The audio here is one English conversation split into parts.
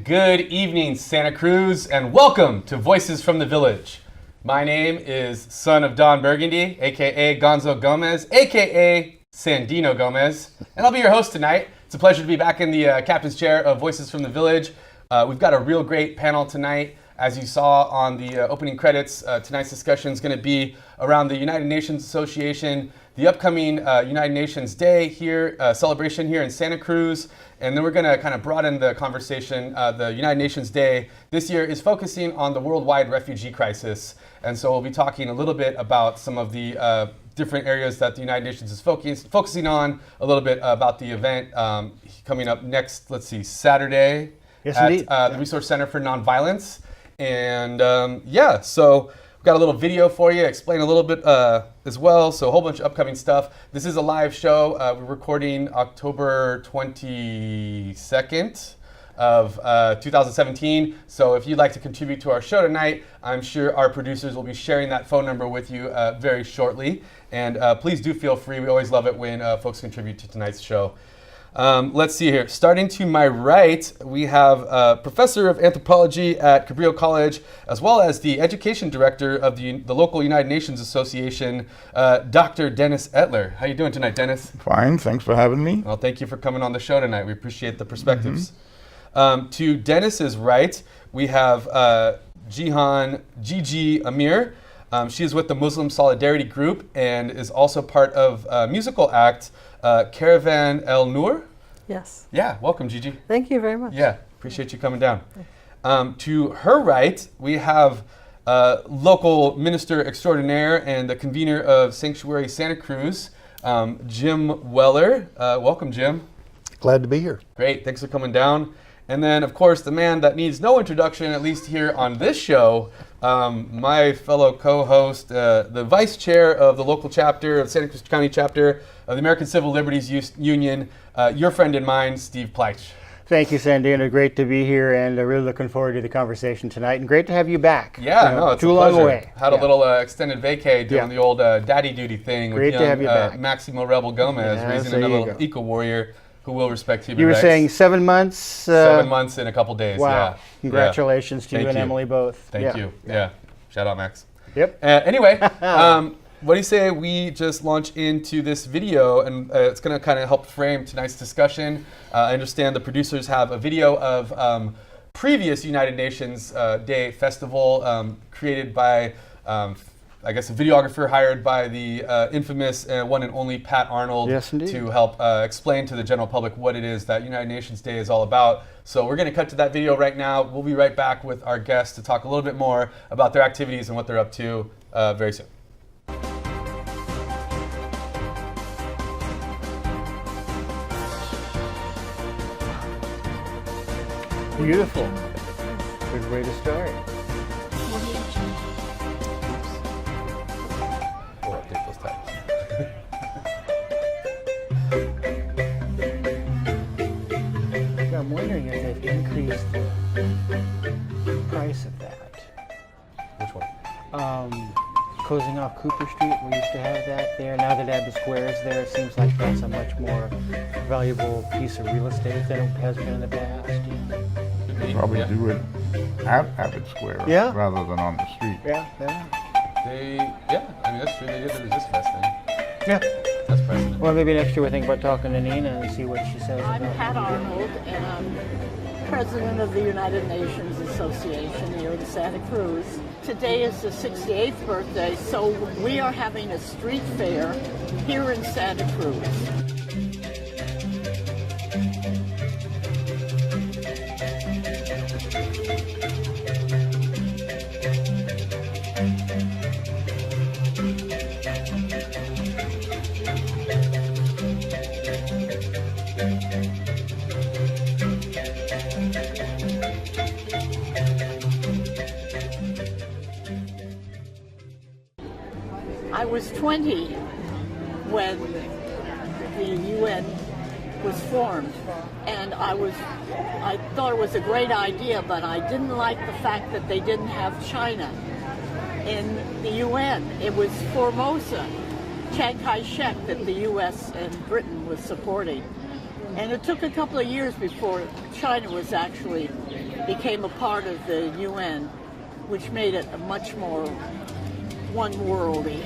Good evening, Santa Cruz, and welcome to Voices from the Village. My name is Son of Don Burgundy, aka Gonzo Gomez, aka Sandino Gomez, and I'll be your host tonight. It's a pleasure to be back in the captain's chair of Voices from the Village. We've got a real great panel tonight. As you saw on the opening credits, tonight's discussion is going to be around the United Nations Association, the upcoming United Nations Day here, celebration here in Santa Cruz, and then we're going to kind of broaden the conversation. The United Nations Day this year is focusing on the worldwide refugee crisis, and so we'll be talking a little bit about some of the different areas that the United Nations is focusing on, a little bit about the event coming up next, Saturday at the Resource Center for Nonviolence. And so we've got a little video for you, explain a little bit as well. So a whole bunch of upcoming stuff. This is a live show. We're recording October 22nd of 2017. So if you'd like to contribute to our show tonight, I'm sure our producers will be sharing that phone number with you very shortly. And please do feel free. We always love it when folks contribute to tonight's show. Let's see here. Starting to my right, we have a professor of anthropology at Cabrillo College, as well as the education director of the local United Nations Association, Dr. Dennis Etler. How you doing tonight, Dennis? Fine. Thanks for having me. Well, thank you for coming on the show tonight. We appreciate the perspectives. To Dennis's right, we have Gigi Amir. She is with the Muslim Solidarity Group and is also part of a musical act, Caravan El Noor. Yes. Yeah, welcome, Gigi. Thank you very much. Yeah, appreciate you coming down. To her right, we have local minister extraordinaire and the convener of Sanctuary Santa Cruz, Jim Weller. Welcome, Jim. Glad to be here. Great, thanks for coming down. And then, of course, the man that needs no introduction, at least here on this show, my fellow co-host, the vice chair of the local chapter of Santa Cruz County chapter of the American Civil Liberties Union, your friend and mine, Steve Pleich. Thank you, Sandino. Great to be here, and really looking forward to the conversation tonight. And great to have you back. Yeah, it's too a long pleasure. away. Had a little extended vacay doing the old daddy duty thing Great with to have you back. Maximo Rebel Gomez, raising another little eco-warrior who will respect human rights. You were saying 7 months? 7 months in a couple days, wow. yeah. Congratulations to you and Emily both. Thank you. Yeah. Shout out, Max. Yep. Anyway, what do you say we just launch into this video, and it's going to kind of help frame tonight's discussion. I understand the producers have a video of previous United Nations Day festival created by, I guess, a videographer hired by the infamous one and only Pat Arnold to help explain to the general public what it is that United Nations Day is all about. So we're going to cut to that video right now. We'll be right back with our guests to talk a little bit more about their activities and what they're up to very soon. Beautiful. Good way to start. We'll update those types. I'm wondering if they've increased the price of that. Which one? Closing off Cooper Street, we used to have that there. Now that Abbott Square is there, it seems like that's a much more valuable piece of real estate than it has been in the past. Probably do it at Abbott Square Yeah. rather than on the street. Yeah. I mean, that's true. They did the Resist Fest thing. Yeah. That's precedent. Well, maybe next year we'll think about talking to Nina and see what she says I'm about Pat Arnold, and I'm president of the United Nations Association here in Santa Cruz. Today is the 68th birthday, so we are having a street fair here in Santa Cruz. I was 20 when the UN was formed, and I thought it was a great idea, but I didn't like the fact that they didn't have China in the UN. It was Formosa, Chiang Kai-shek, that the US and Britain was supporting. And it took a couple of years before China was actually became a part of the UN, which made it a much more one-worldy.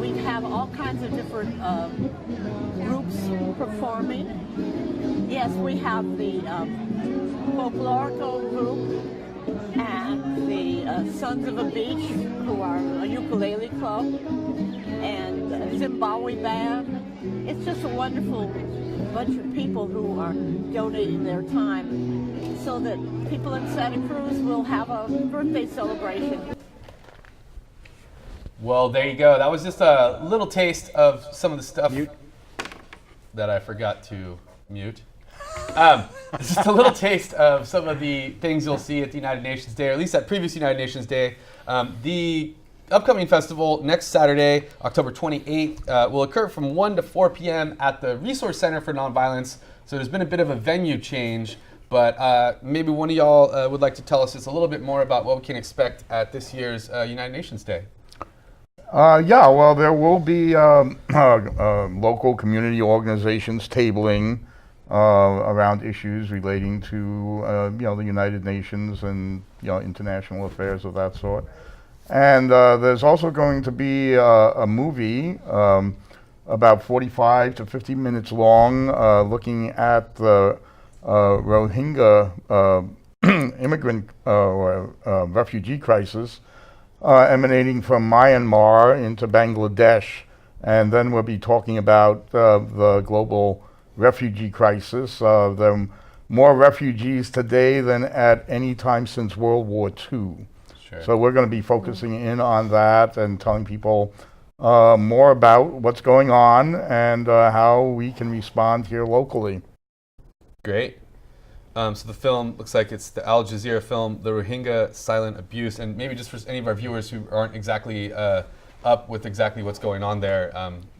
We have all kinds of different groups performing. Yes, we have the folklorical group and the Sons of a Beach, who are a ukulele club, and a Zimbabwe band. It's just a wonderful bunch of people who are donating their time so that people in Santa Cruz will have a birthday celebration. Well, there you go. That was just a little taste of some of the stuff that I forgot to mute. Just a little taste of some of the things you'll see at the United Nations Day, or at least at previous United Nations Day. The upcoming festival next Saturday, October 28th, will occur from 1 to 4 p.m. at the Resource Center for Nonviolence. So there's been a bit of a venue change, but maybe one of y'all would like to tell us just a little bit more about what we can expect at this year's United Nations Day. Well, there will be local community organizations tabling around issues relating to the United Nations and international affairs of that sort. And there's also going to be a movie about 45 to 50 minutes long, looking at the Rohingya immigrant or refugee crisis emanating from Myanmar into Bangladesh. And then we'll be talking about the global refugee crisis. There are more refugees today than at any time since World War II. Sure. So we're going to be focusing in on that and telling people more about what's going on and how we can respond here locally. Great. So the film looks like it's the Al Jazeera film, The Rohingya Silent Abuse. And maybe just for any of our viewers who aren't exactly up with exactly what's going on there.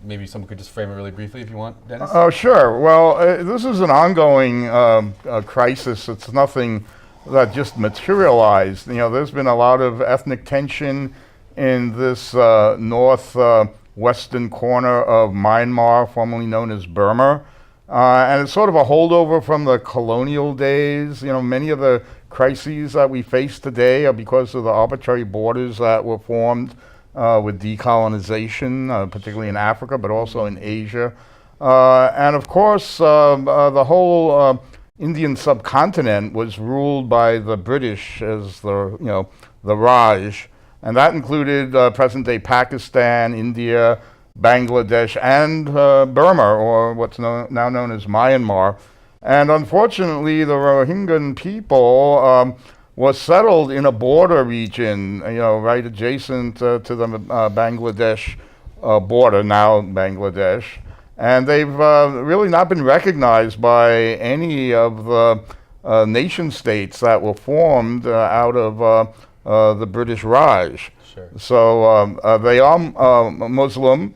Maybe someone could just frame it really briefly if you want, Dennis? Oh, sure. Well, this is an ongoing crisis. It's nothing that just materialized. There's been a lot of ethnic tension in this northwestern corner of Myanmar, formerly known as Burma. And it's sort of a holdover from the colonial days. Many of the crises that we face today are because of the arbitrary borders that were formed with decolonization, particularly in Africa, but also in Asia. And of course, the whole Indian subcontinent was ruled by the British as the Raj, and that included present-day Pakistan, India, Bangladesh, and Burma, or what's now known as Myanmar. And unfortunately, the Rohingya people was settled in a border region, right adjacent to the Bangladesh border, now Bangladesh. And they've really not been recognized by any of the nation states that were formed out of the British Raj. Sure. So they are Muslim,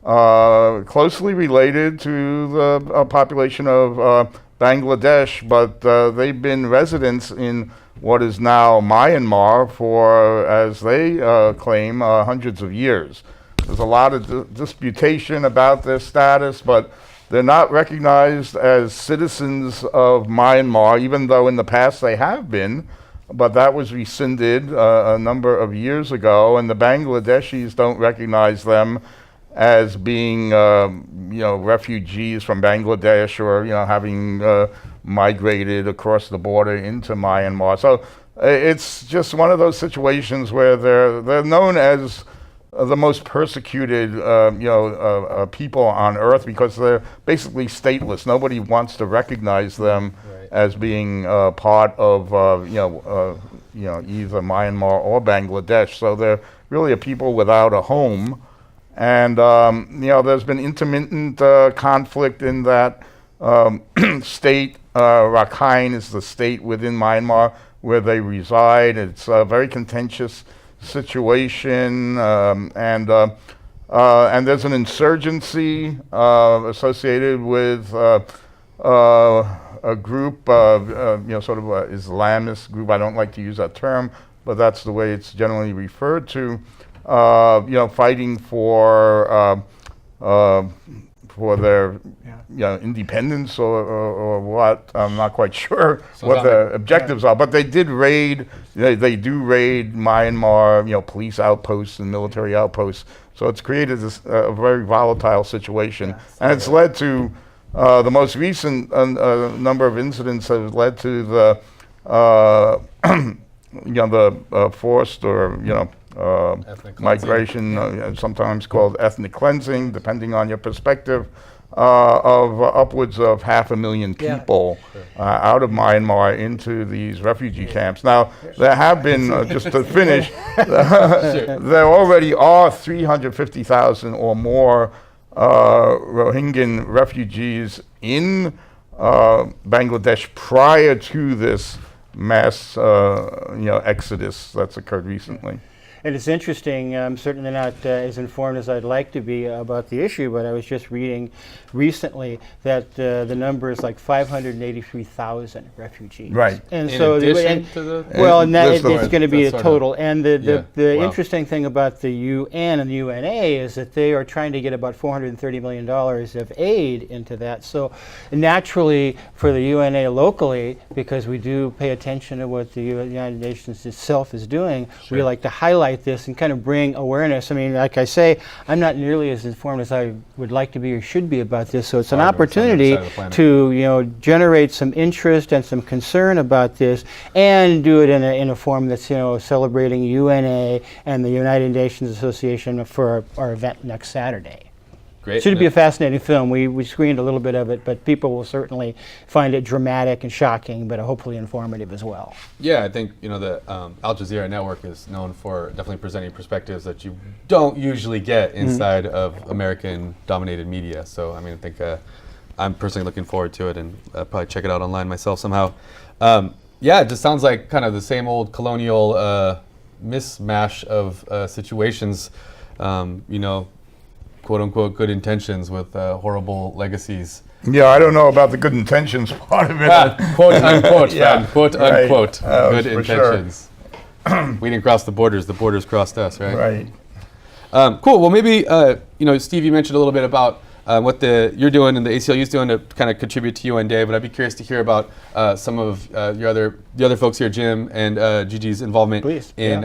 closely related to the population of Bangladesh, but they've been residents in what is now Myanmar for, as they claim, hundreds of years. There's a lot of disputation about their status, but they're not recognized as citizens of Myanmar, even though in the past they have been, but that was rescinded a number of years ago, and the Bangladeshis don't recognize them as being, refugees from Bangladesh or, having migrated across the border into Myanmar. So it's just one of those situations where they're known as the most persecuted, people on Earth because they're basically stateless. Nobody wants to recognize them as being part of, either Myanmar or Bangladesh. So they're really a people without a home. And, there's been intermittent conflict in that state. Rakhine is the state within Myanmar where they reside. It's a very contentious situation, and there's an insurgency associated with a group, sort of an Islamist group. I don't like to use that term, but that's the way it's generally referred to. Fighting for their independence or what. I'm not quite sure what the objectives are, but they did raid. They do raid Myanmar, police outposts and military outposts. So it's created this a very volatile situation, and it's led to the most recent number of incidents have led to the the forced or migration, sometimes called ethnic cleansing, depending on your perspective, of upwards of 500,000 people out of Myanmar into these refugee camps. Now, there have been, just to finish, there already are 350,000 or more Rohingya refugees in Bangladesh prior to this mass, exodus that's occurred recently. And it's interesting, I'm certainly not as informed as I'd like to be about the issue, but I was just reading recently that the number is like 583,000 refugees. Right. And in so addition to the... it's going to be a total. And the Wow. interesting thing about the UN and the UNA is that they are trying to get about $430 million of aid into that. So naturally, for the UNA locally, because we do pay attention to what the United Nations itself is doing, we like to highlight this and kind of bring awareness. I mean, like I say, I'm not nearly as informed as I would like to be or should be about this, so it's an opportunity to generate some interest and some concern about this, and do it in a form that's celebrating UNA and the United Nations Association for our event next Saturday. Great. Should be a fascinating film. We screened a little bit of it, but people will certainly find it dramatic and shocking, but hopefully informative as well. Yeah, I think the Al Jazeera network is known for definitely presenting perspectives that you don't usually get inside of American-dominated media. So I mean, I think I'm personally looking forward to it, and probably check it out online myself somehow. Yeah, it just sounds like kind of the same old colonial mismatch of situations. you know, quote unquote good intentions with horrible legacies. Yeah, I don't know about the good intentions part of it. Quote unquote, Yeah, friend. Quote right. unquote. Good For sure. intentions. We didn't cross the borders crossed us, right? Right. Cool. Well, maybe you know, Steve, you mentioned a little bit about what you're doing and the ACLU is doing to kind of contribute to UN Day, but I'd be curious to hear about some of the other folks here, Jim and Gigi's involvement Please, in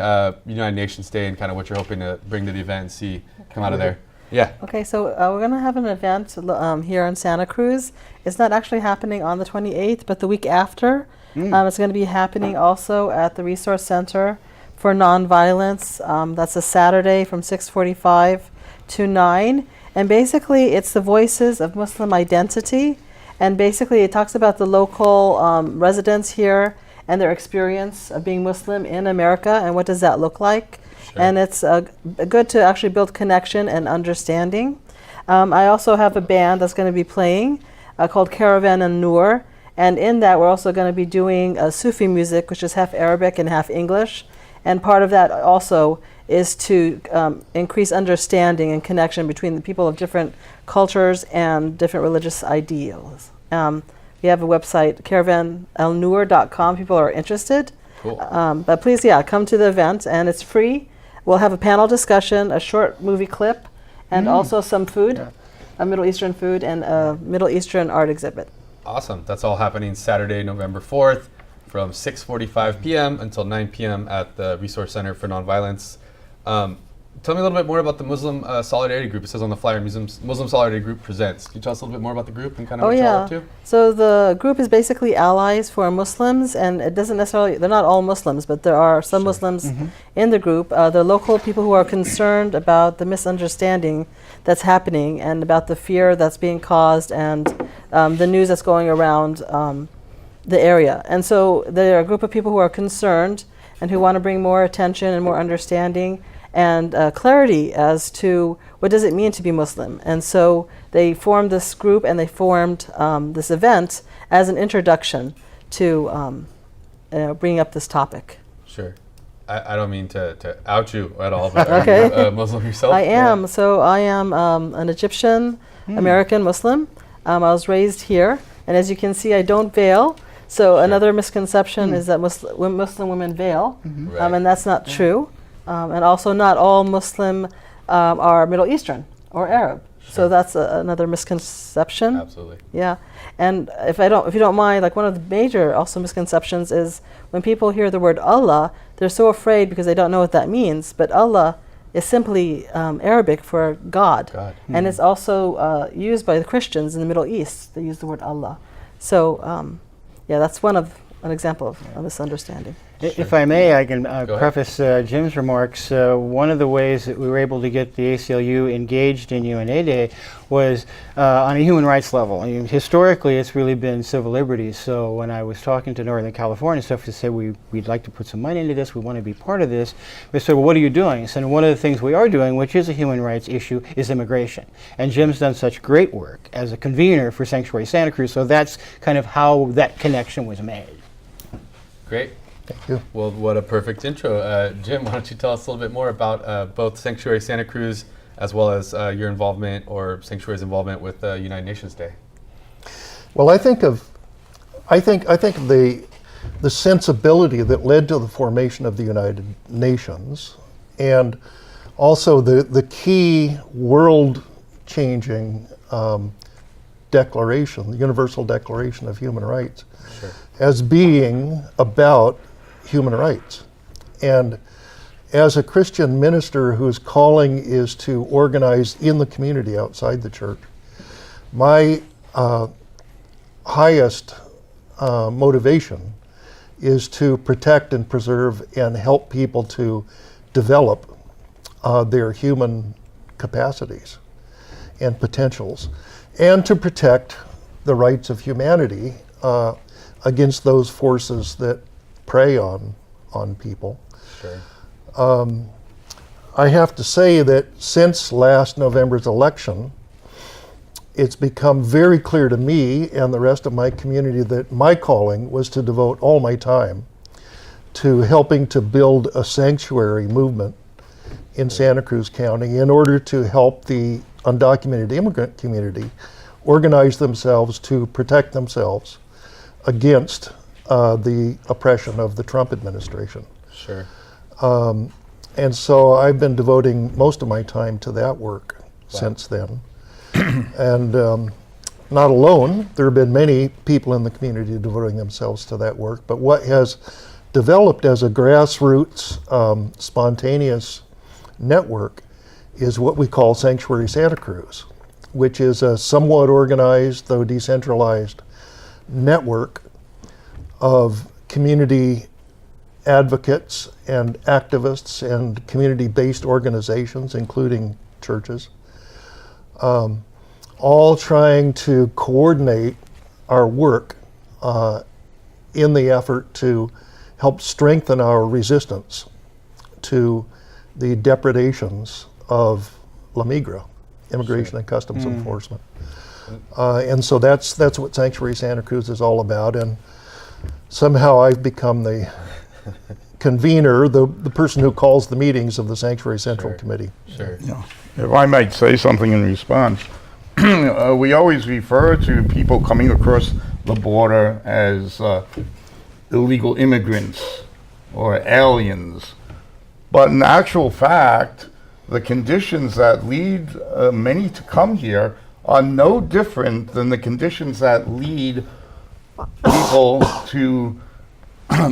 United Nations Day and kind of what you're hoping to bring to the event and see come out of there. Yeah. Okay, so we're going to have an event here in Santa Cruz. It's not actually happening on the 28th, but the week after. It's going to be happening also at the Resource Center for Nonviolence. That's a Saturday from 6:45 to 9. And basically, it's the voices of Muslim identity. And basically, it talks about the local residents here and their experience of being Muslim in America and what does that look like. Sure. And it's good to actually build connection and understanding. I also have a band that's going to be playing called Caravan and Noor. And in that, we're also going to be doing Sufi music, which is half Arabic and half English. And part of that also is to increase understanding and connection between the people of different cultures and different religious ideals. We have a website, caravanelnoor.com, people are interested. Cool. But please, come to the event, and it's free. We'll have a panel discussion, a short movie clip, and also some food, a Middle Eastern food, and a Middle Eastern art exhibit. Awesome. That's all happening Saturday, November 4th from 6:45 p.m. until 9 p.m. at the Resource Center for Nonviolence. Tell me a little bit more about the Muslim Solidarity Group. It says on the flyer, Muslim Solidarity Group presents. Can you tell us a little bit more about the group and kind of what you're up to? So the group is basically allies for Muslims, and it doesn't necessarily, they're not all Muslims, but there are some Muslims in the group. They're local people who are concerned about the misunderstanding that's happening and about the fear that's being caused and the news that's going around the area. And so they're a group of people who are concerned and who want to bring more attention and more understanding and clarity as to what does it mean to be Muslim. And so they formed this group and they formed this event as an introduction to bringing up this topic. Sure. I don't mean to out you at all, but Okay. are you Muslim yourself? I am. So I am an Egyptian American Muslim. I was raised here, and as you can see, I don't veil. So another misconception is that Muslim women veil, Right. and that's not true. And also, not all Muslim are Middle Eastern or Arab. So that's another misconception. Absolutely. Yeah, and if you don't mind, like one of the major also misconceptions is when people hear the word Allah, they're so afraid because they don't know what that means. But Allah is simply Arabic for God, and it's also used by the Christians in the Middle East. They use the word Allah. So that's an example of a misunderstanding. If I may, I can ahead. preface Jim's remarks. One of the ways that we were able to get the ACLU engaged in UNA Day was on a human rights level. I mean, historically, it's really been civil liberties. So when I was talking to Northern California stuff to say we'd like to put some money into this, we want to be part of this, they said, well, what are you doing? So one of the things we are doing, which is a human rights issue, is immigration. And Jim's done such great work as a convener for Sanctuary Santa Cruz. So that's kind of how that connection was made. Great. Thank you. Well, what a perfect intro. Jim, why don't you tell us a little bit more about both Sanctuary Santa Cruz as well as your involvement or Sanctuary's involvement with United Nations Day? Well, I think the sensibility that led to the formation of the United Nations, and also the key world-changing declaration, the Universal Declaration of Human Rights, as being about human rights. And as a Christian minister whose calling is to organize in the community outside the church, my highest motivation is to protect and preserve and help people to develop their human capacities and potentials, and to protect the rights of humanity against those forces that prey on people. Sure. I have to say that since last November's election, it's become very clear to me and the rest of my community that my calling was to devote all my time to helping to build a sanctuary movement in Santa Cruz County in order to help the undocumented immigrant community organize themselves to protect themselves against the oppression of the Trump administration. Sure. And so I've been devoting most of my time to that work since then. And not alone, there have been many people in the community devoting themselves to that work, but what has developed as a grassroots, spontaneous network is what we call Sanctuary Santa Cruz, which is a somewhat organized, though decentralized, network of community advocates and activists and community-based organizations, including churches, all trying to coordinate our work in the effort to help strengthen our resistance to the depredations of La Migra, Immigration and Customs Enforcement. And so that's what Sanctuary Santa Cruz is all about. And somehow I've become the convener, the person who calls the meetings of the Sanctuary Central Committee. Sure. Yeah. If I might say something in response, we always refer to people coming across the border as illegal immigrants or aliens. But in actual fact, the conditions that lead many to come here are no different than the conditions that lead people to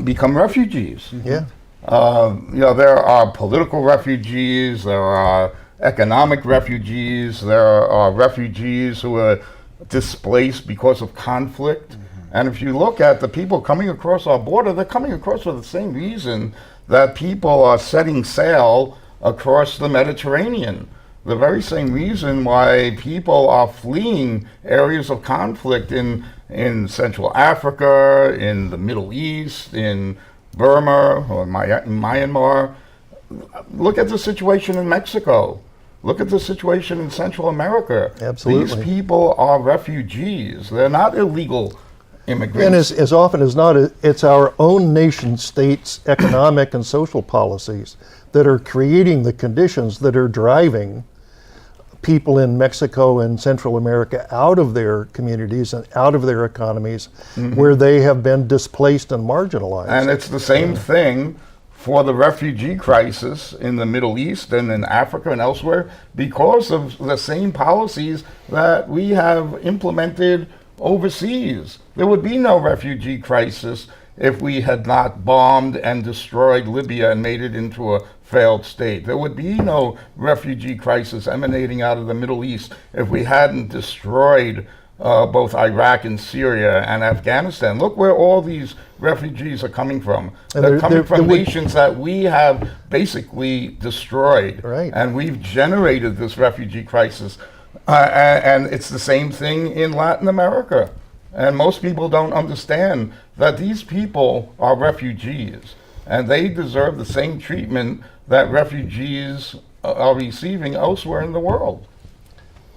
become refugees. Yeah. There are political refugees, there are economic refugees, there are refugees who are displaced because of conflict. And if you look at the people coming across our border, they're coming across for the same reason that people are setting sail across the Mediterranean. The very same reason why people are fleeing areas of conflict in Central Africa, in the Middle East, in Burma or Myanmar. Look at the situation in Mexico. Look at the situation in Central America. Absolutely. These people are refugees. They're not illegal immigrants. And as often as not, it's our own nation states' economic and social policies that are creating the conditions that are driving people in Mexico and Central America out of their communities and out of their economies, where they have been displaced and marginalized. And it's the same thing for the refugee crisis in the Middle East and in Africa and elsewhere, because of the same policies that we have implemented overseas. There would be no refugee crisis if we had not bombed and destroyed Libya and made it into a failed state. There would be no refugee crisis emanating out of the Middle East if we hadn't destroyed both Iraq and Syria and Afghanistan. Look where all these refugees are coming from. They're coming from nations that we have basically destroyed. Right. And we've generated this refugee crisis. And it's the same thing in Latin America. And most people don't understand that these people are refugees, and they deserve the same treatment that refugees are receiving elsewhere in the world.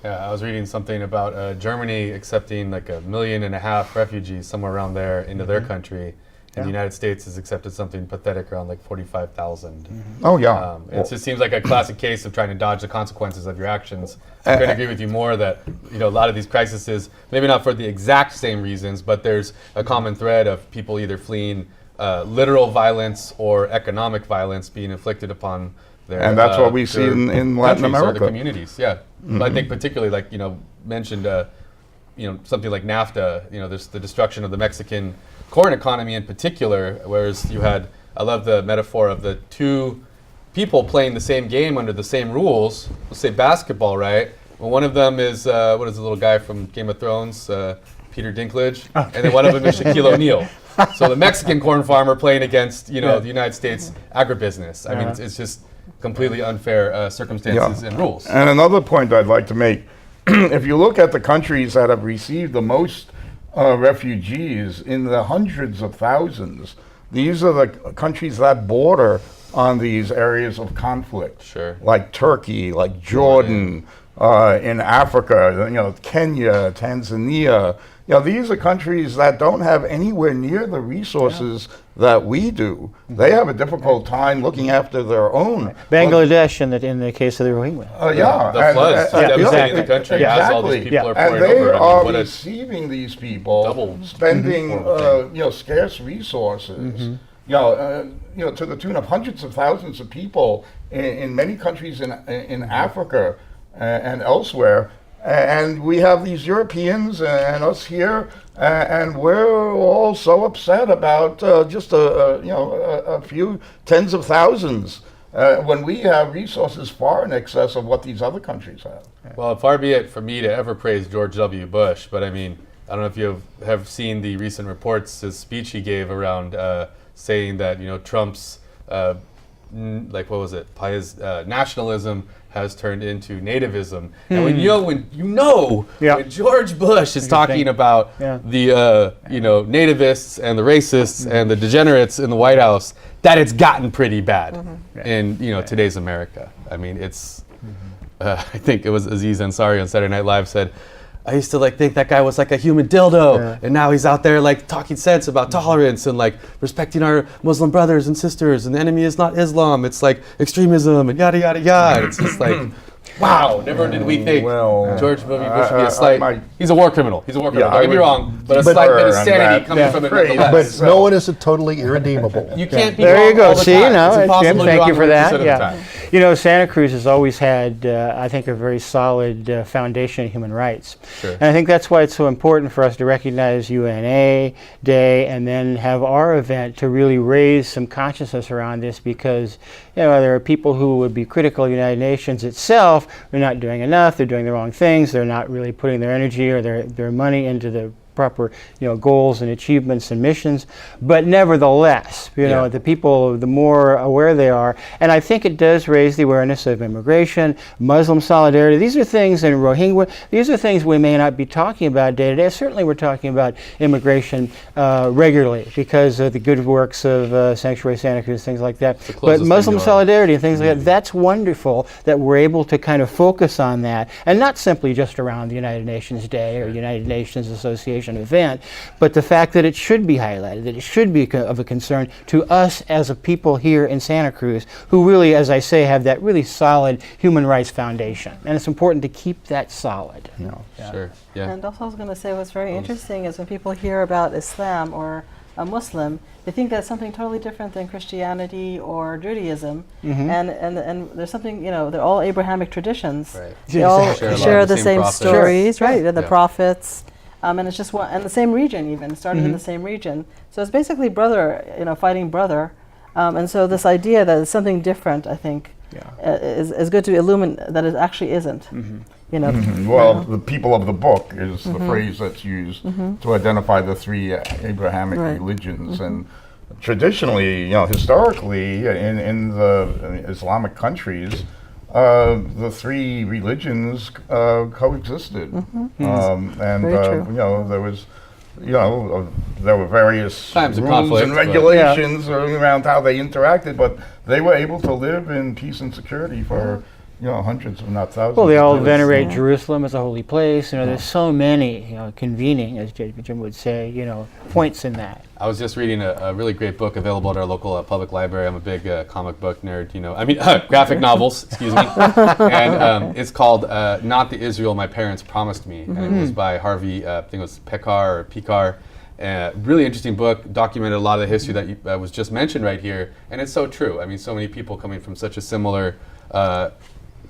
Yeah, I was reading something about Germany accepting like 1.5 million refugees, somewhere around there, into their country. And the United States has accepted something pathetic around like 45,000. Oh, yeah. It just seems like a classic case of trying to dodge the consequences of your actions. I couldn't agree with you more that a lot of these crises, maybe not for the exact same reasons, but there's a common thread of people either fleeing literal violence or economic violence being inflicted upon their And that's what we see in Latin America. Or the communities, yeah. But I think particularly, like, mentioned, something like NAFTA, there's the destruction of the Mexican corn economy in particular, whereas I love the metaphor of the two people playing the same game under the same rules. Let's say basketball, right? Well, one of them is, what is the little guy from Game of Thrones, Peter Dinklage, and then one of them is Shaquille O'Neal. So the Mexican corn farmer playing against, the United States agribusiness. I mean, it's just completely unfair circumstances and rules. And another point I'd like to make, if you look at the countries that have received the most refugees in the hundreds of thousands, these are the countries that border on these areas of conflict. Sure. Like Turkey, like Jordan, in Africa, Kenya, Tanzania. These are countries that don't have anywhere near the resources that we do. They have a difficult time looking after their own. Bangladesh in the case of the Rohingya. The floods devastating the country as all these people are pouring and they over. are What a receiving these people, double spending scarce resources. To the tune of hundreds of thousands of people in many countries in Africa and elsewhere. And we have these Europeans and us here, and we're all so upset about just a few tens of thousands when we have resources far in excess of what these other countries have. Well, far be it for me to ever praise George W. Bush, but I mean, I don't know if you have seen the recent reports, his speech he gave around saying that Trump's nationalism has turned into nativism. And when George Bush is talking about the nativists and the racists and the degenerates in the White House, that it's gotten pretty bad in today's America. I mean, it's I think it was Aziz Ansari on Saturday Night Live said, I used to think that guy was like a human dildo, and now he's out there talking sense about tolerance and respecting our Muslim brothers and sisters, and the enemy is not Islam, it's extremism and yada yada yada. It's just wow, never did we think George W. Bush would be he's a war criminal. He's a war criminal. Don't get me wrong, but a slight bit of sanity coming from it nonetheless. But no one is totally irredeemable. You can't be there you go. all the See, time. Jim, thank you for that. Yeah. Santa Cruz has always had, I think, a very solid foundation of human rights. Sure. And I think that's why it's so important for us to recognize UNA Day and then have our event to really raise some consciousness around this, because there are people who would be critical of the United Nations itself. They're not doing enough. They're doing the wrong things. They're not really putting their energy or their money into the proper goals and achievements and missions. But nevertheless, the people, the more aware they are, and I think it does raise the awareness of immigration, Muslim solidarity. These are things in Rohingya. These are things we may not be talking about day to day. Certainly we're talking about immigration regularly because of the good works of Sanctuary Santa Cruz, things like that. But Muslim solidarity and things like that, that's wonderful that we're able to kind of focus on that, and not simply just around the United Nations Day or United Nations Association event, but the fact that it should be highlighted, that it should be of a concern to us as a people here in Santa Cruz who really, as I say, have that really solid human rights foundation. And it's important to keep that solid. Sure. Yeah. And also I was going to say what's very interesting is when people hear about Islam or a Muslim, they think that's something totally different than Christianity or Judaism. And there's something, they're all Abrahamic traditions. Right. They all share the same prophets. stories, right? The prophets. And it's just one, and the same region even, started in the same region. So it's basically brother, fighting brother. And so this idea that it's something different, I think, is good to illuminate that it actually isn't. Well, the people of the book is the phrase that's used to identify the three Abrahamic religions. And traditionally, historically, in the Islamic countries, the three religions coexisted, and there was, there were various times of rules conflict, and regulations around how they interacted, but they were able to live in peace and security for hundreds, if not thousands. Well, they all venerate Jerusalem as a holy place. There's so many, convening, as Jim would say, points in that. I was just reading a really great book available at our local public library. I'm a big comic book nerd, graphic novels, excuse me. And it's called Not the Israel My Parents Promised Me. And it was by Harvey, I think it was Pekar. Really interesting book, documented a lot of the history that was just mentioned right here. And it's so true. I mean, so many people coming from such a similar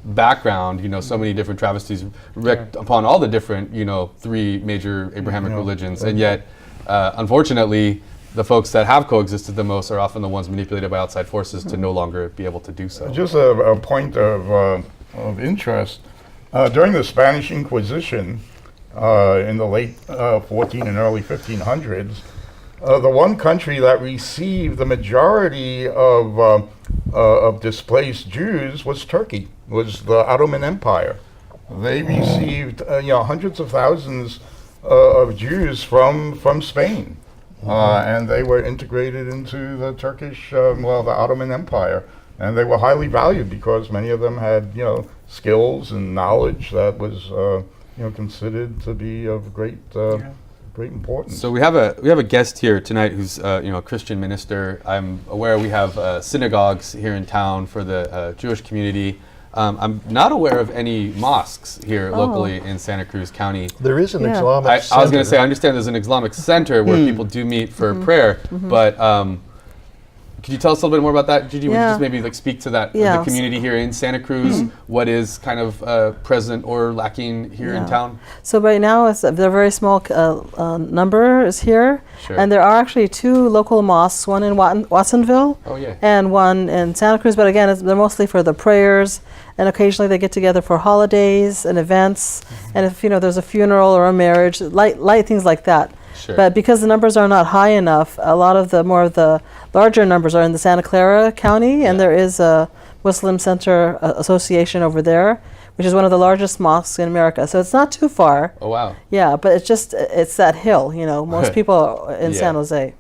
background, so many different travesties wreaked upon all the different, three major Abrahamic religions. And yet, unfortunately, the folks that have coexisted the most are often the ones manipulated by outside forces to no longer be able to do so. Just a point of interest. During the Spanish Inquisition in the late 14 and early 1500s, the one country that received the majority of displaced Jews was Turkey, was the Ottoman Empire. They received hundreds of thousands of Jews from Spain, and they were integrated into the Turkish, the Ottoman Empire, and they were highly valued because many of them had skills and knowledge that was considered to be of great great importance. So we have a guest here tonight who's a Christian minister. I'm aware we have synagogues here in town for the Jewish community. I'm not aware of any mosques here locally in Santa Cruz County. There is an Yeah. Islamic center. I was going to say, I understand there's an Islamic center where people do meet for prayer, but could you tell us a little bit more about that, Gigi? Would you Yeah. just maybe speak to that, Yeah. the community here in Santa Cruz, what is kind of present or lacking here in Yeah. town? So right now, they're a very small number is here, Sure. and there are actually 2 local mosques, one in Watsonville Oh, yeah. and one in Santa Cruz. But again, they're mostly for the prayers, and occasionally they get together for holidays and events, and if there's a funeral or a marriage, light things like that. Sure. But because the numbers are not high enough, a lot of the larger numbers are in the Santa Clara County, and Yeah. there is a Muslim Center Association over there, which is one of the largest mosques in America. So it's not too far. Oh, wow. Yeah, but it's that hill. Most people are in Yeah. San Jose.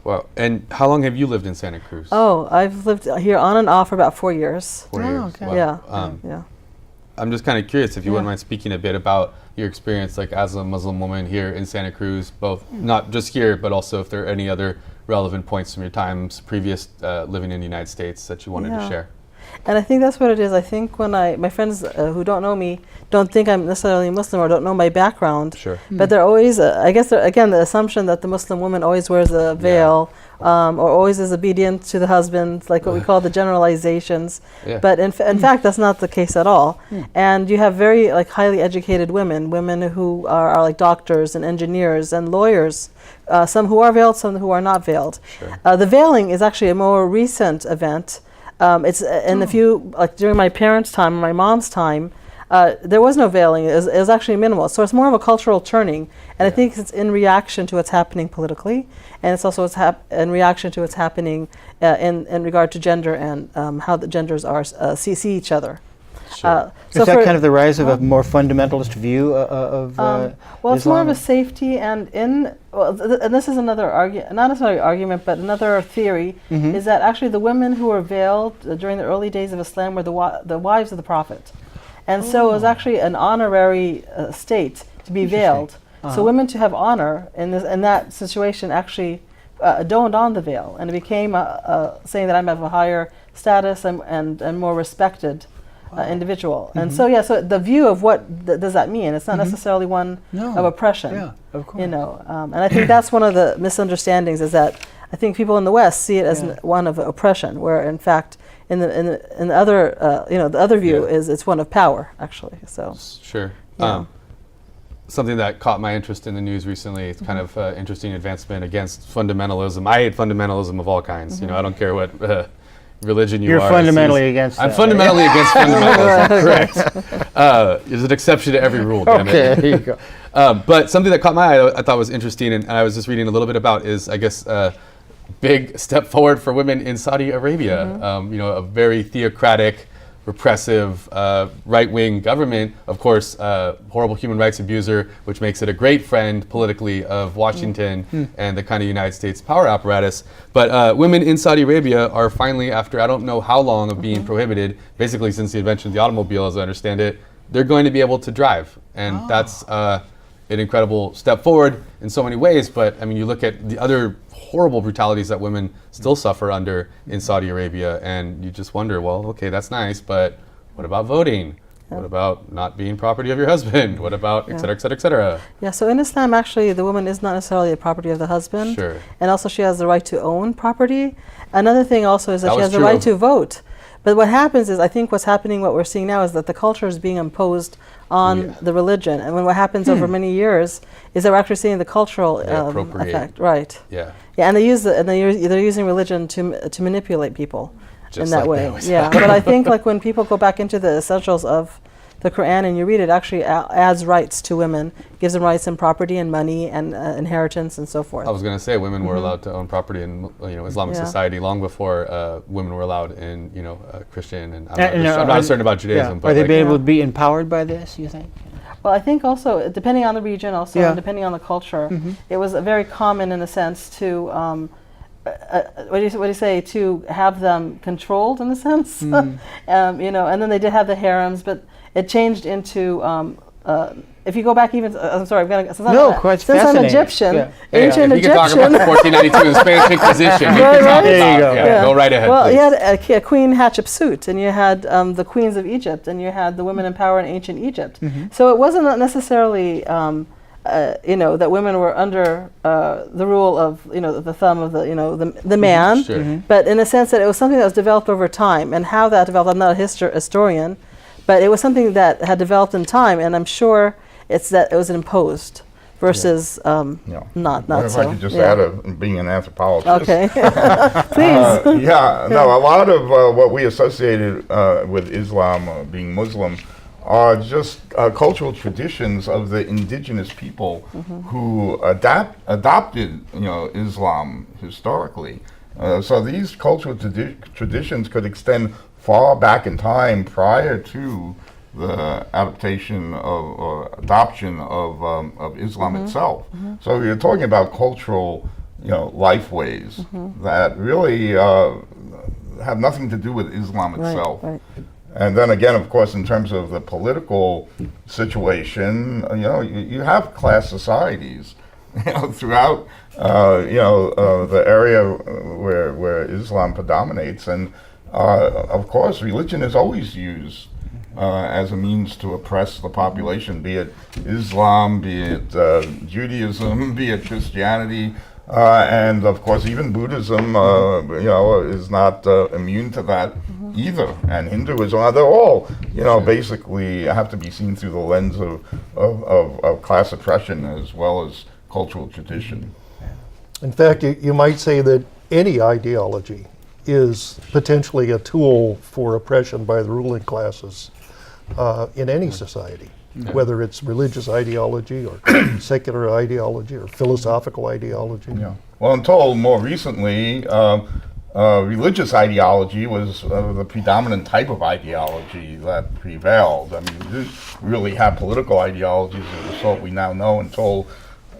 Wow. And how long have you lived in Santa Cruz? Oh, I've lived here on and off for about 4 years. 4 Oh, years. okay. Wow. Yeah, yeah. I'm just kind of curious if you wouldn't Yeah. mind speaking a bit about your experience like as a Muslim woman here in Santa Cruz, both not just here, but also if there are any other relevant points from your times previous living in the United States that you wanted to Yeah. share. And I think that's what it is. I think when my friends who don't know me don't think I'm necessarily Muslim or don't know my background. Sure. But they're always, I guess, again, the assumption that the Muslim woman always wears a veil or always is obedient to the husband, like what we call the generalizations. Yeah. But in fact, that's not the case at all. And you have very highly educated women who are like doctors and engineers and lawyers, some who are veiled, some who are not veiled. Sure. The veiling is actually a more recent event. It's in a few, during my parents' time, my mom's time, there was no veiling. It was actually minimal. So it's more of a cultural turning. And I think it's in reaction to what's happening politically. And it's also in reaction to what's happening in regard to gender and how the genders see each other. Sure. So Is that for- kind of the rise of a more fundamentalist view of well, it's more of Islam? a safety, and and this is another argument, not necessarily argument, but another theory, is that actually the women who were veiled during the early days of Islam were the wives of the Prophet. And so it was actually an honorary state to be veiled. So women to have honor in that situation actually donned on the veil, and it became saying that I'm of a higher status and more respected individual. And so so the view of what does that mean? It's not necessarily one No. of oppression. Yeah, of course. And I think that's one of the misunderstandings is that I think people in the West see it as one of oppression, where in fact in the other the other view Yeah. is it's one of power actually. So Sure. Yeah. Something that caught my interest in the news recently, it's kind of interesting advancement against fundamentalism. I hate fundamentalism of all kinds. I don't care what religion you You're are. fundamentally against I'm that, fundamentally against fundamentalism, correct. There's an exception to every rule, damn it. Okay, there you go. But something that caught my eye, I thought was interesting, and I was just reading a little bit about, is I guess big step forward for women in Saudi Arabia. A very theocratic, repressive, right-wing government. Of course, horrible human rights abuser, which makes it a great friend politically of Washington and the kind of United States power apparatus. But women in Saudi Arabia are finally, after I don't know how long of being prohibited, basically since the invention of the automobile, as I understand it, they're going to be able to drive, and that's an incredible step forward in so many ways. But I mean, you look at the other horrible brutalities that women still suffer under in Saudi Arabia, and you just wonder, well, okay, that's nice, but what about voting? What about not being property of your husband? What about et cetera, et cetera, et cetera? yeah, so in Islam actually the woman is not necessarily the property of the husband. Sure. And also she has the right to own property. Another thing also is that That she was has the true. right to vote. But what happens is, I think what we're seeing now is that the culture is being imposed on the religion. And when what happens over many years is that we're actually seeing the cultural appropriate. effect. Right. Yeah. Yeah, and they're using religion to manipulate people in Just that like they way. always Yeah, but I think when people go back into the essentials of the Quran and you read it, actually adds rights to women, gives them rights in property and money and inheritance and so forth. I was going to say women were allowed to own property in Islamic Yeah. society long before women were allowed in Christian, and And I'm not certain about Judaism. Yeah. But Are they like, being able to be empowered by this, you think? Well, I think also, depending on the region also, Yeah. and depending on the culture, it was very common in a sense to, what do you say, to have them controlled in a sense. And then they did have the harems, but it changed into if you go back even, I'm sorry, since quite since I'm fascinating. Egyptian, Yeah. ancient If you could talk Egyptian. about 1492 and the Spanish Inquisition, we Right, can talk right. There you about. go. Yeah, go right ahead, Well, please. you had a Queen Hatshepsut, and you had the queens of Egypt, and you had the women in power in ancient Egypt. So it wasn't necessarily, that women were under the rule of, the thumb of the man, Sure. but in a sense that it was something that was developed over time, and how that developed. I'm not a historian, but it was something that had developed in time, and I'm sure it's that it was imposed versus not If so. I could just Yeah. add being an anthropologist. Okay, please. No, a lot of what we associated with Islam, being Muslim, are just cultural traditions of the indigenous people who adopted, Islam historically. So these cultural traditions could extend far back in time prior to the adaptation or adoption of Islam itself. So you're talking about cultural, lifeways that really have nothing to do with Islam itself. Right. And then again, of course, in terms of the political situation, you have class societies, throughout, the area where Islam predominates, and of course, religion is always used as a means to oppress the population, be it Islam, be it Judaism, be it Christianity. And of course, even Buddhism, is not immune to that either. And Hinduism, they're all, basically have to be seen through the lens of class oppression as well as cultural tradition. In fact, you might say that any ideology is potentially a tool for oppression by the ruling classes in any society, whether it's religious ideology or secular ideology or philosophical ideology. Yeah. Well, until more recently, religious ideology was the predominant type of ideology that prevailed. I mean, we didn't really have political ideologies of the sort we now know until,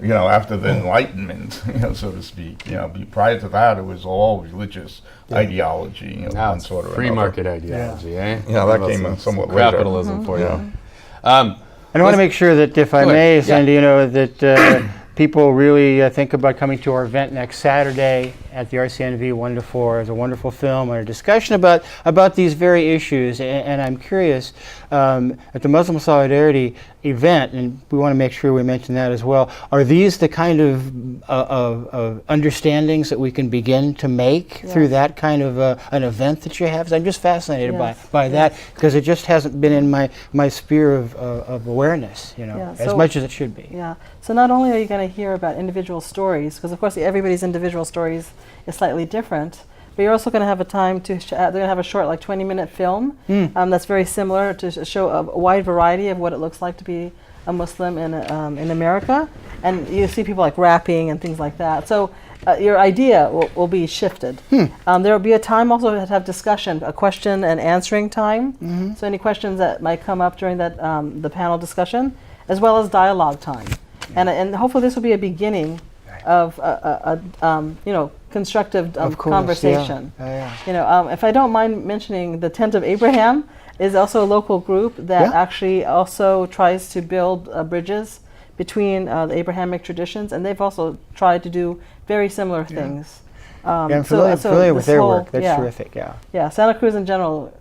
after the Enlightenment, so to speak. Prior to that, it was all religious ideology. Now one it's sort or free another. market ideology, eh? Yeah, that That's came some in somewhat later. capitalism for you. And I want to make sure that, if I Go may, ahead. Yeah. Sandy, that people really think about coming to our event next Saturday at the RCNV 1 to 4. It's a wonderful film and a discussion about these very issues. And I'm curious, at the Muslim Solidarity event, and we want to make sure we mention that as well, are these the kind of understandings that we can begin to make through that kind of an event that you have? 'Cause I'm just fascinated by that, because it just hasn't been in my sphere of awareness, as much as it should be. Yeah. So not only are you going to hear about individual stories, because of course everybody's individual stories is slightly different, but you're also going to have a time to, they're going to have a short, like 20-minute film that's very similar to show a wide variety of what it looks like to be a Muslim in America. And you see people like rapping and things like that. So your idea will be shifted. There will be a time also to have discussion, a question and answering time. So any questions that might come up during that the panel discussion, as well as dialogue time. And hopefully this will be a beginning of a constructive conversation. If I don't mind mentioning, the Tent of Abraham is also a local group that actually also tries to build bridges between the Abrahamic traditions, and they've also tried to do very similar things. I'm familiar with their work. That's terrific. Yeah, Santa Cruz in general.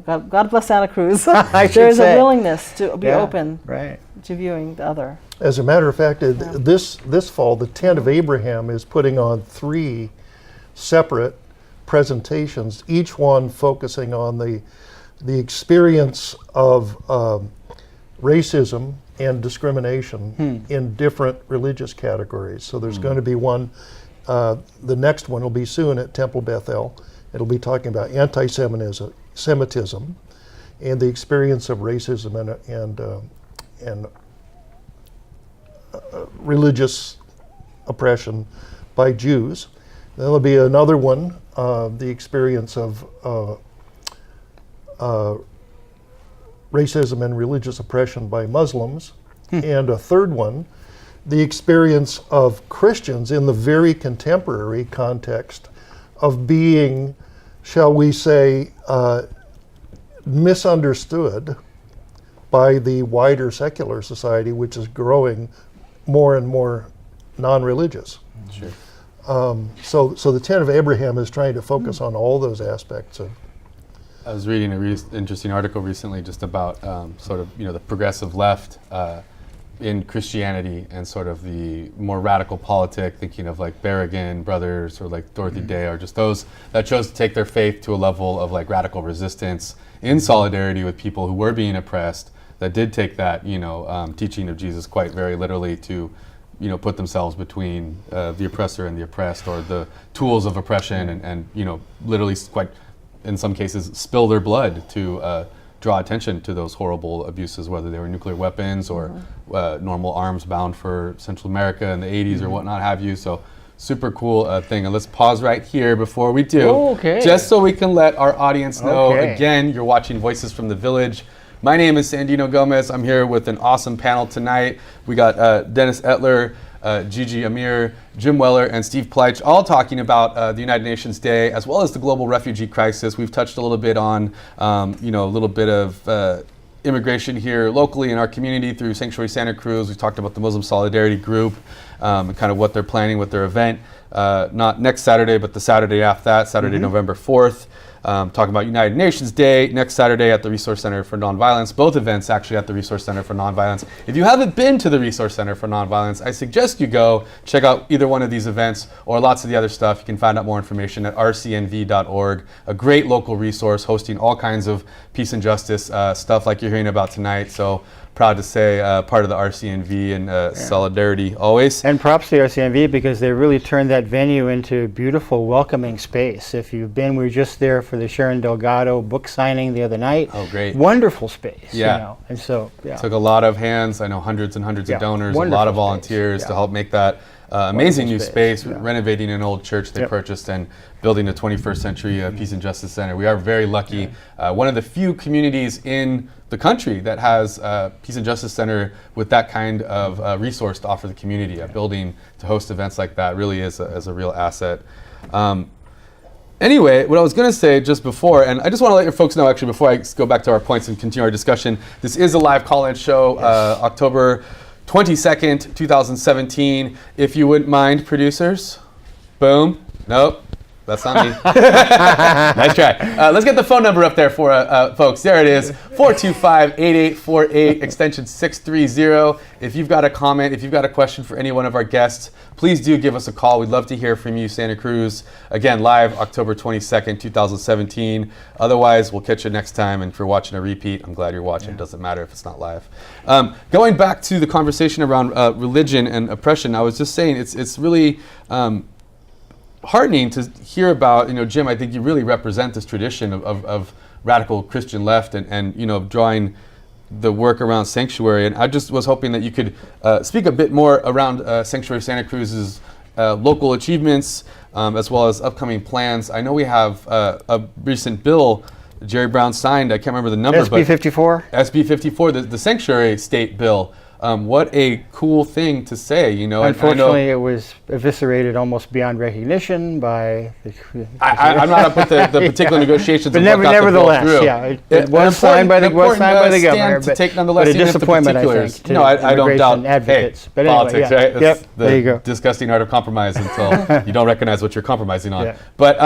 God bless Santa Cruz. I should There's say. a willingness to be open Right. to viewing the other. As a matter of fact, this fall, the Tent of Abraham is putting on 3 separate presentations, each one focusing on the experience of racism and discrimination in different religious categories. So there's going to be one, the next one will be soon at Temple Bethel. It'll be talking about anti-Semitism and the experience of racism and religious oppression by Jews. Then there'll be another one, the experience of racism and religious oppression by Muslims. And a third one, the experience of Christians in the very contemporary context of being, shall we say, misunderstood by the wider secular society, which is growing more and more non-religious. Sure. So the tent of Abraham is trying to focus on all those aspects of. I was reading an interesting article recently just about sort of the progressive left in Christianity and sort of the more radical politic, thinking of like Berrigan brothers or like Dorothy Day, or just those that chose to take their faith to a level of like radical resistance in solidarity with people who were being oppressed, that did take that teaching of Jesus quite very literally to put themselves between the oppressor and the oppressed, or the tools of oppression, and literally quite in some cases spill their blood to draw attention to those horrible abuses, whether they were nuclear weapons or normal arms bound for Central America in the 80s or whatnot have you. So super cool thing. And let's pause right here before we do, just so we can let our audience know, again, you're watching Voices from the Village. My name is Sandino Gomez. I'm here with an awesome panel tonight. We got Dennis Etler, Gigi Amir, Jim Weller, and Steve Pleich, all talking about the United Nations Day, as well as the global refugee crisis. We've touched a little bit on, a little bit of immigration here locally in our community through Sanctuary Santa Cruz. We talked about the Muslim Solidarity Group and kind of what they're planning with their event, not next Saturday, but the Saturday after that, Saturday, November 4th. Talking about United Nations Day next Saturday at the Resource Center for Nonviolence. Both events actually at the Resource Center for Nonviolence. If you haven't been to the Resource Center for Nonviolence, I suggest you go check out either one of these events or lots of the other stuff. You can find out more information at rcnv.org, a great local resource hosting all kinds of peace and justice stuff like you're hearing about tonight. So proud to say part of the RCNV and solidarity always. And props to the RCNV because they really turned that venue into a beautiful, welcoming space. If you've been, we were just there for the Sharon Delgado book signing the other night. Oh, great. Wonderful space. Yeah. And so, took a lot of hands. I know hundreds and hundreds of donors, a lot of volunteers to help make that amazing new space, renovating an old church they purchased and building a 21st century peace and justice center. We are very lucky. One of the few communities in the country that has a peace and justice center with that kind of resource to offer the community. A building to host events like that really is a real asset. Anyway, what I was going to say just before, and I just want to let your folks know actually before I go back to our points and continue our discussion, this is a live call-in show, October 22nd, 2017. If you wouldn't mind, producers. Boom. Nope. That's not me. Nice try. Let's get the phone number up there for folks. There it is, 425-8848, extension 630. If you've got a comment, if you've got a question for any one of our guests, please do give us a call. We'd love to hear from you, Santa Cruz. Again, live October 22nd, 2017. Otherwise, we'll catch you next time. And if you're watching a repeat, I'm glad you're watching. It doesn't matter if it's not live. Going back to the conversation around religion and oppression, I was just saying it's really heartening to hear about, Jim, I think you really represent this tradition of radical Christian left and drawing the work around Sanctuary. And I just was hoping that you could speak a bit more around Sanctuary Santa Cruz's local achievements as well as upcoming plans. I know we have a recent bill Jerry Brown signed, I can't remember the number, SB 54? SB 54, the Sanctuary State Bill. What a cool thing to say, Unfortunately, it was eviscerated almost beyond recognition by the... I'm not up with the particular negotiations. But nevertheless, it was signed by the governor, to take nonetheless, but a disappointment, I think, to no, I don't doubt advocates. But politics, anyway, right? That's the there you go. disgusting art of compromise until you don't recognize what you're compromising on. But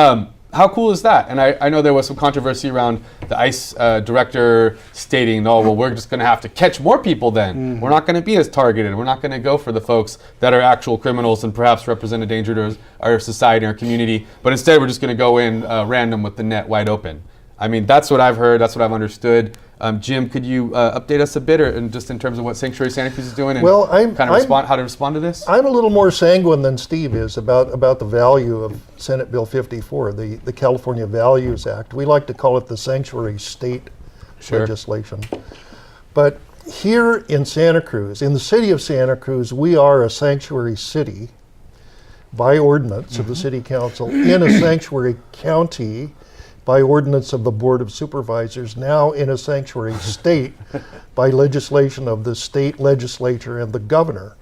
how cool is that? And I know there was some controversy around the ICE director stating, oh, well, we're just going to have to catch more people then. We're not going to be as targeted. We're not going to go for the folks that are actual criminals and perhaps represent a danger to our society, our community. But instead, we're just going to go in random with the net wide open. I mean, that's what I've heard. That's what I've understood. Jim, could you update us a bit, or just in terms of what Sanctuary Santa Cruz is doing, and how to respond to this? I'm a little more sanguine than Steve is about the value of Senate Bill 54, the California Values Act. We like to call it the Sanctuary State legislation. But here in Santa Cruz, in the city of Santa Cruz, we are a sanctuary city by ordinance of the City Council, in a sanctuary county by ordinance of the Board of Supervisors, now in a sanctuary state by legislation of the state legislature and the governor.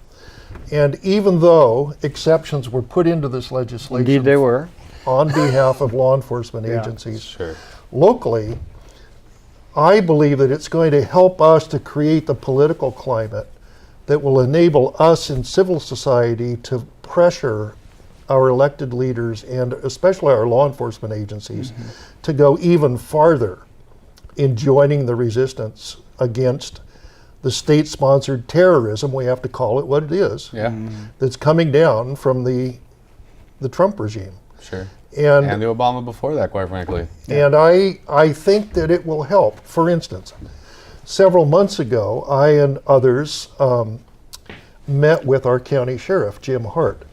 And even though exceptions were put into this legislation, indeed they were, on behalf of law enforcement agencies, locally, I believe that it's going to help us to create the political climate that will enable us in civil society to pressure our elected leaders and especially our law enforcement agencies to go even farther in joining the resistance against the state-sponsored terrorism, we have to call it what it is, that's coming down from the Trump regime. Sure. And the Obama before that, quite frankly. And I think that it will help. For instance, several months ago, I and others met with our county sheriff, Jim Hart,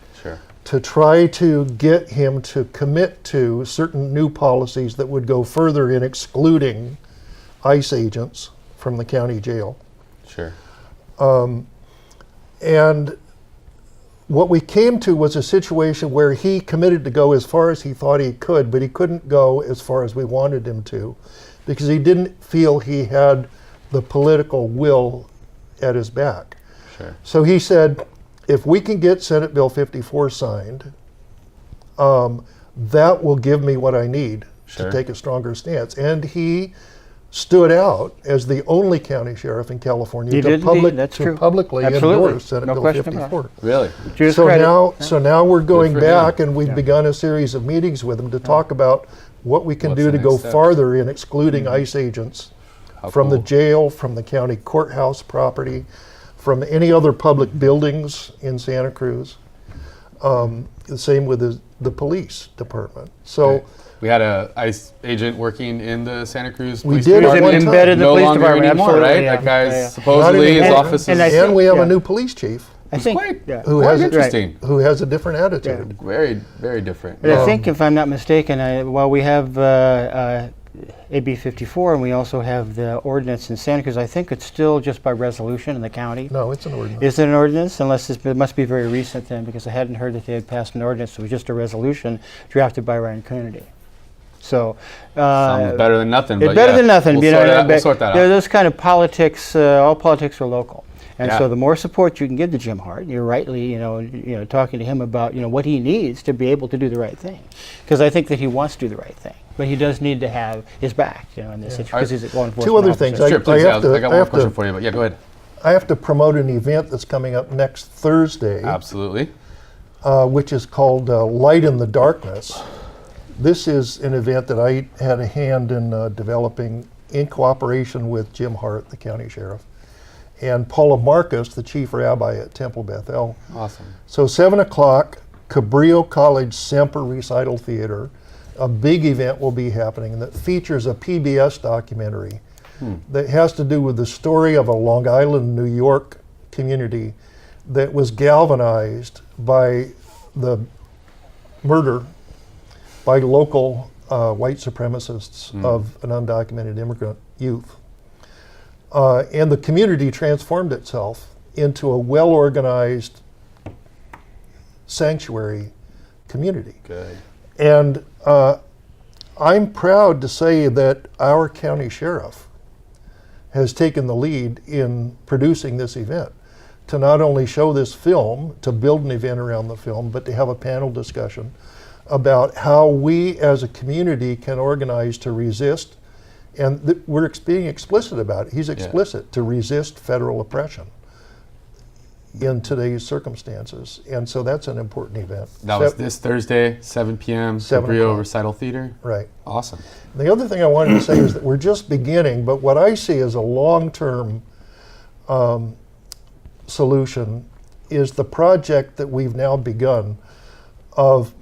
to try to get him to commit to certain new policies that would go further in excluding ICE agents from the county jail. Sure. And what we came to was a situation where he committed to go as far as he thought he could, but he couldn't go as far as we wanted him to because he didn't feel he had the political will at his back. Sure. So he said, if we can get Senate Bill 54 signed, that will give me what I need to take a stronger stance. And he stood out as the only county sheriff in California to publicly endorse Senate Bill 54. Really? So now we're going back and we've begun a series of meetings with him to talk about what we can do to go farther in excluding ICE agents from the jail, from the county courthouse property, from any other public buildings in Santa Cruz. The same with the police department. So. We had a ICE agent working in the Santa Cruz police department. Embedded in the police longer department, anymore, absolutely, right? yeah. That guy's supposedly his office is. And we have a new police chief I think who has interesting. who has a different attitude. Very, very different. But I think, if I'm not mistaken, while we have AB 54 and we also have the ordinance in Santa Cruz, I think it's still just by resolution in the county. No, it's an ordinance. Is it an ordinance? Unless it must be very recent then, because I hadn't heard that they had passed an ordinance. It was just a resolution drafted by Ryan Kennedy. So sounds better than nothing. It's better than nothing. We'll sort that out. Those kind of politics, all politics are local. And so the more support you can give to Jim Hart, you're rightly, talking to him about, what he needs to be able to do the right thing. Because I think that he wants to do the right thing. But he does need to have his back, in this situation, because he's a law enforcement Two other officer. things. Sure, please. I got one question for you, but go ahead. I have to promote an event that's coming up next Thursday. Absolutely. Which is called Light in the Darkness. This is an event that I had a hand in developing in cooperation with Jim Hart, the county sheriff, and Paula Marcus, the chief rabbi at Temple Bethel. Awesome. So 7 o'clock, Cabrillo College Semper Recital Theater. A big event will be happening that features a PBS documentary that has to do with the story of a Long Island, New York community that was galvanized by the murder by local white supremacists of an undocumented immigrant youth. And the community transformed itself into a well-organized sanctuary community. Good. And I'm proud to say that our county sheriff has taken the lead in producing this event, to not only show this film, to build an event around the film, but to have a panel discussion about how we as a community can organize to resist, and we're being explicit about it. He's explicit to resist federal oppression in today's circumstances, and so that's an important event. That was this Thursday, 7 p.m. 7 Cabrillo o'clock. Recital Theater. Right. Awesome. The other thing I wanted to say is that we're just beginning, but what I see as a long-term solution is the project that we've now begun of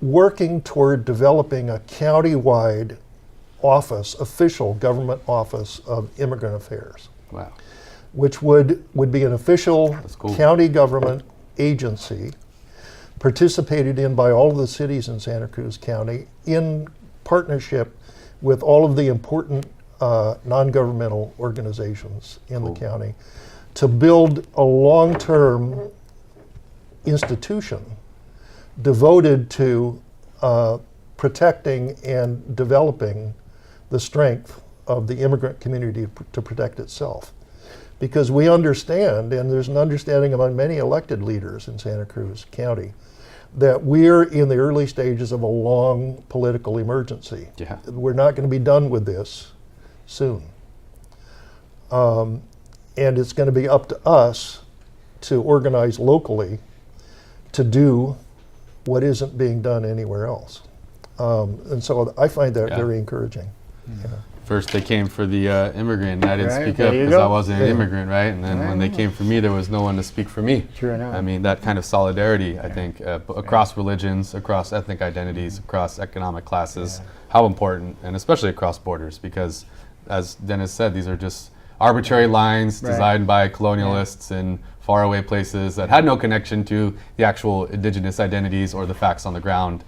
working toward developing a county-wide office, official government office of immigrant affairs. Wow. Which would be an official county government agency participated in by all of the cities in Santa Cruz County in partnership with all of the important non-governmental organizations in the county to build a long-term institution devoted to protecting and developing the strength of the immigrant community to protect itself. Because we understand, and there's an understanding among many elected leaders in Santa Cruz County, that we're in the early stages of a long political emergency. Yeah. We're not going to be done with this soon. And it's going to be up to us to organize locally to do what isn't being done anywhere else. And so I find that very encouraging. Yeah. First, they came for the immigrant, and I didn't Right, speak there up you because I go. wasn't an immigrant, right? And then when they came for me, there was no one to speak for me. True enough. I mean, that kind of solidarity, I think, across religions, across ethnic identities, across economic classes, how important, and especially across borders, because as Dennis said, these are just arbitrary lines designed by colonialists in faraway places that had no connection to the actual indigenous identities or the facts on the ground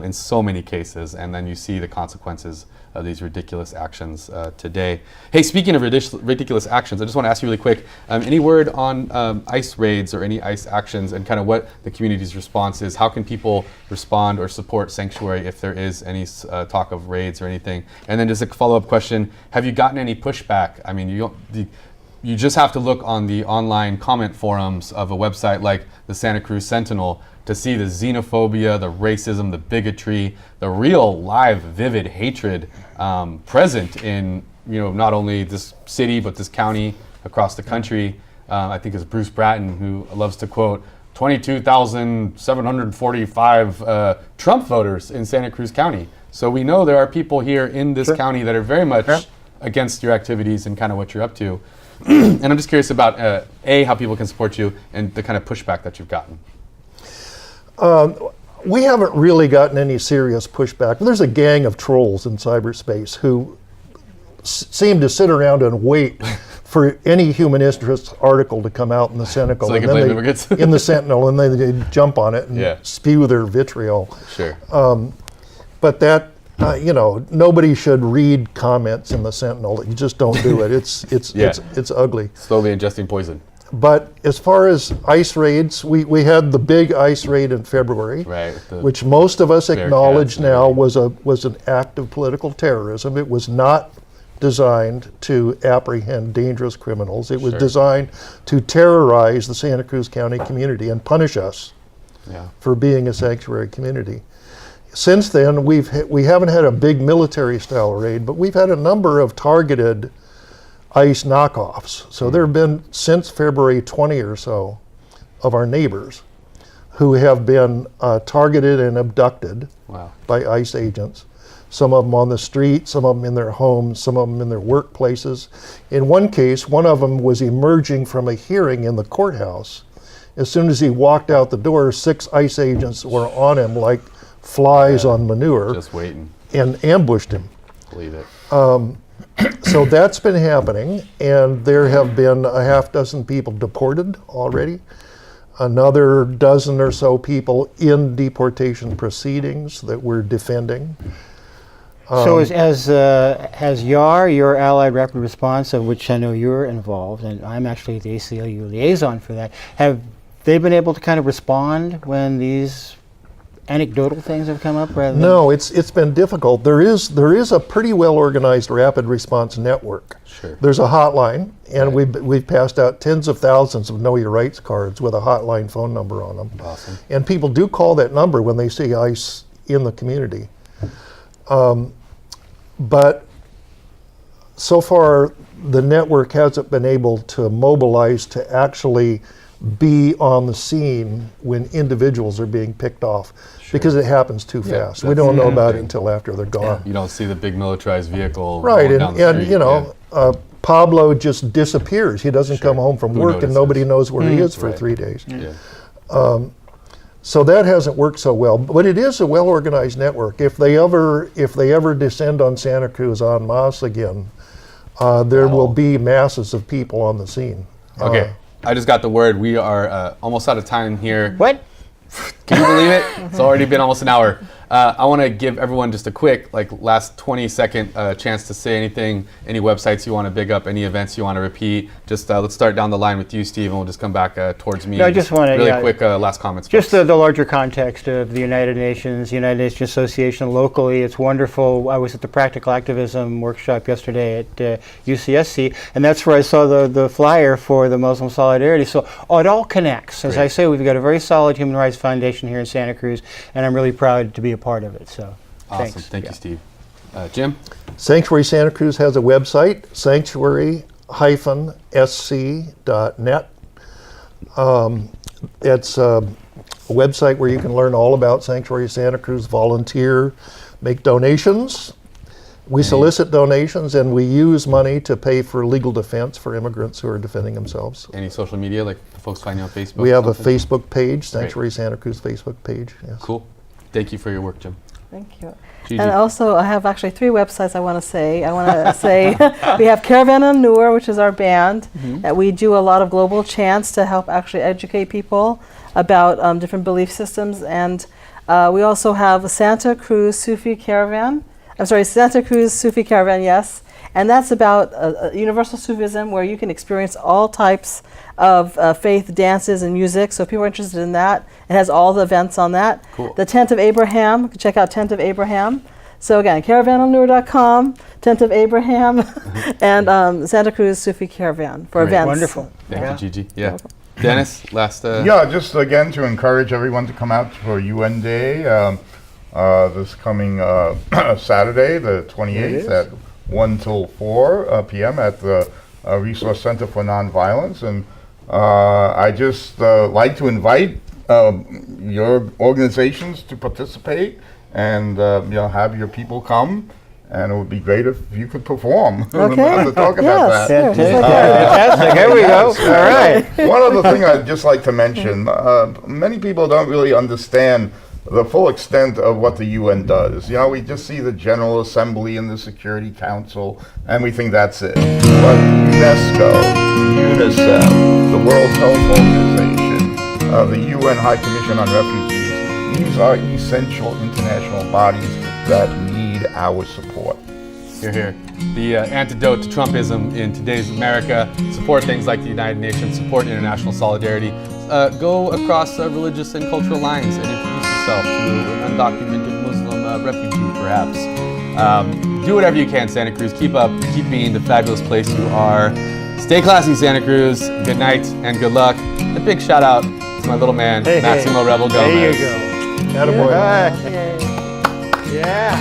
in so many cases. And then you see the consequences of these ridiculous actions today. Hey, speaking of ridiculous actions, I just want to ask you really quick, any word on ICE raids or any ICE actions and kind of what the community's response is? How can people respond or support Sanctuary if there is any talk of raids or anything? And then just a follow-up question, have you gotten any pushback? I mean, you just have to look on the online comment forums of a website like the Santa Cruz Sentinel to see the xenophobia, the racism, the bigotry, the real live vivid hatred present in not only this city but this county, across the country. I think it's Bruce Bratton who loves to quote 22,745 Trump voters in Santa Cruz County. So we know there are people here in this county that are very much against your activities and kind of what you're up to. And I'm just curious about how people can support you and the kind of pushback that you've gotten. We haven't really gotten any serious pushback. There's a gang of trolls in cyberspace who seem to sit around and wait for any human interest article to come out in the Sentinel, So they can blame immigrants? in the Sentinel, and then they jump on it and spew their vitriol. Sure. But that, nobody should read comments in the Sentinel. You just don't do it. It's ugly. Slowly ingesting poison. But as far as ICE raids, we had the big ICE raid in February, which most of us acknowledge now was an act of political terrorism. It was not designed to apprehend dangerous criminals. It was designed to terrorize the Santa Cruz County community and punish us for being a sanctuary community. Since then, we haven't had a big military-style raid, but we've had a number of targeted ICE knockoffs. So there have been, since February, 20 or so of our neighbors who have been targeted and abducted by ICE agents. Some of them on the street, some of them in their homes, some of them in their workplaces. In one case, one of them was emerging from a hearing in the courthouse. As soon as he walked out the door, 6 ICE agents were on him like flies on manure. Just waiting. And ambushed him. Believe it. So that's been happening, and there have been a half dozen people deported already, another dozen or so people in deportation proceedings that we're defending. So has YAR, your Allied Rapid Response, of which I know you're involved, and I'm actually the ACLU liaison for that, have they been able to kind of respond when these anecdotal things have come up? No, it's been difficult. There is a pretty well organized rapid response network. Sure. There's a hotline, and we've passed out tens of thousands of Know Your Rights cards with a hotline phone number on them. Awesome. And people do call that number when they see ICE in the community. But so far, the network hasn't been able to mobilize to actually be on the scene when individuals are being picked off, because it happens too fast. We don't know about it until after they're gone. You don't see the big militarized vehicle Right, rolling down the and street. Pablo just disappears. He doesn't come home from work, and nobody knows where he is for 3 days. So that hasn't worked so well, but it is a well-organized network. If they ever descend on Santa Cruz en masse again, there will be masses of people on the scene. Okay, I just got the word. We are almost out of time here. What? Can you believe it? It's already been almost an hour. I want to give everyone just a quick, last 20-second chance to say anything, any websites you want to big up, any events you want to repeat. Just let's start down the line with you, Steve, and we'll just come back towards me. No, I just want to really quick last comments. Just the larger context of the United Nations Association locally. It's wonderful. I was at the Practical Activism workshop yesterday at UCSC, and that's where I saw the flyer for the Muslim Solidarity. So it all connects. As I say, we've got a very solid human rights foundation here in Santa Cruz, and I'm really proud to be a part of it. So, awesome. thanks. Thank you, Steve. Jim? Sanctuary Santa Cruz has a website, sanctuary-sc.net. It's a website where you can learn all about Sanctuary Santa Cruz, volunteer, make donations. We solicit donations, and we use money to pay for legal defense for immigrants who are defending themselves. Any social media, like folks find you on Facebook? We have a something? Facebook page, Sanctuary Santa Cruz Facebook page. Yes. Cool. Thank you for your work, Jim. Thank you. Gigi. And also, I have actually 3 websites I want to say. I want to say we have Caravan and Newer, which is our band. That we do a lot of global chants to help actually educate people about different belief systems. And we also have Santa Cruz Sufi Caravan. Santa Cruz Sufi Caravan, yes. And that's about universal Sufism, where you can experience all types of faith, dances, and music. So if people are interested in that, it has all the events on that. Cool. The Tent of Abraham, you can check out Tent of Abraham. So again, caravanonnewer.com, Tent of Abraham, and Santa Cruz Sufi Caravan for Great. events. Wonderful. Thank you, Gigi. Yeah. Dennis, last. Yeah, just again to encourage everyone to come out for UN Day this coming Saturday, the 28th, at 1 till 4 p.m. at the Resource Center for Nonviolence. And I just like to invite your organizations to participate and have your people come. And it would be great if you could perform. Okay. to talk about that. Yes, sure. Fantastic. Here we go. All right. One other thing I'd just like to mention, many people don't really understand the full extent of what the UN does. We just see the General Assembly and the Security Council, and we think that's it. But UNESCO, UNICEF, the World Health Organization, the UN High Commission on Refugees, these are essential international bodies that need our support. Hear, hear. The antidote to Trumpism in today's America: support things like the United Nations, support international solidarity, go across religious and cultural lines and introduce yourself to an undocumented Muslim refugee, perhaps. Do whatever you can, Santa Cruz. Keep being the fabulous place you are. Stay classy, Santa Cruz. Good night and good luck. A big shout out to my little man, Maximo Rebel Gomez. There you go. Attaboy. Yeah.